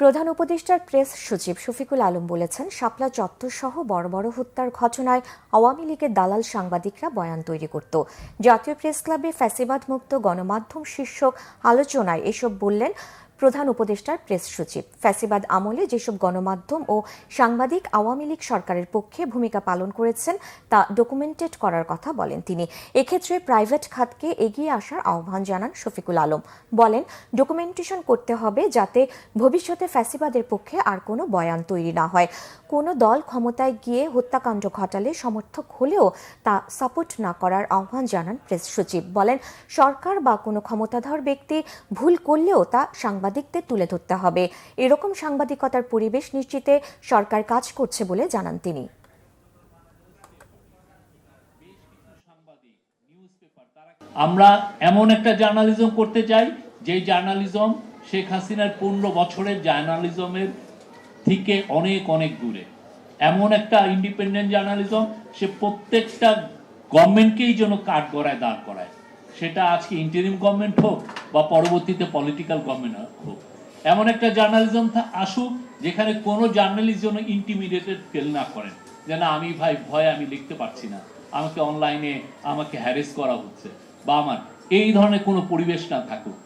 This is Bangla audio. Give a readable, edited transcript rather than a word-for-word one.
প্রধান উপদেষ্টার প্রেস সচিব শফিকুল আলম বলেছেন, শাপলা চত্বর সহ বড় বড় হত্যার ঘটনায় আওয়ামী লীগের দালাল সাংবাদিকরা বয়ান তৈরি করত। জাতীয় প্রেস ক্লাবে ফ্যাসিবাদ মুক্ত গণমাধ্যম শীর্ষক আলোচনায় এসব বললেন প্রধান উপদেষ্টার প্রেস সচিব। ফ্যাসিবাদ আমলে যেসব গণমাধ্যম ও সাংবাদিক আওয়ামী লীগ সরকারের পক্ষে ভূমিকা পালন করেছেন তা ডকুমেন্টেড করার কথা বলেন তিনি। এক্ষেত্রে প্রাইভেট খাতকে এগিয়ে আসার আহ্বান জানান শফিকুল আলম। বলেন, ডকুমেন্টেশন করতে হবে যাতে ভবিষ্যতে ফ্যাসিবাদের পক্ষে আর কোনো বয়ান তৈরি না হয়। কোনো দল ক্ষমতায় গিয়ে হত্যাকাণ্ড ঘটালে সমর্থক হলেও তা সাপোর্ট না করার আহ্বান জানান প্রেস সচিব। বলেন, সরকার বা কোনো ক্ষমতাধর ব্যক্তি ভুল করলেও তা সাংবাদিকদের তুলে ধরতে হবে। এরকম সাংবাদিকতার পরিবেশ নিশ্চিতে সরকার কাজ করছে বলে জানান তিনি। আমরা এমন একটা জার্নালিজম করতে চাই যে জার্নালিজম শেখ হাসিনার 15 বছরের জার্নালিজমের থেকে অনেক অনেক দূরে। এমন একটা ইন্ডিপেন্ডেন্ট জার্নালিজম সে প্রত্যেকটা গভর্নমেন্টকেই যেন কাঠগড়ায় দাঁড় করায়, সেটা আজকে ইন্টারিম গভর্নমেন্ট হোক বা পরবর্তীতে পলিটিক্যাল গভর্নমেন্ট হোক। এমন একটা জার্নালিজম আসুক যেখানে কোনো জার্নালিস্ট যেন ইন্টিমিডিয়েটেড ফিল না করেন, যেন আমি ভয়ে আমি লিখতে পারছি না, আমাকে অনলাইনে আমাকে হ্যারেস করা হচ্ছে বা আমার এই ধরনের কোনো পরিবেশ না থাকুক।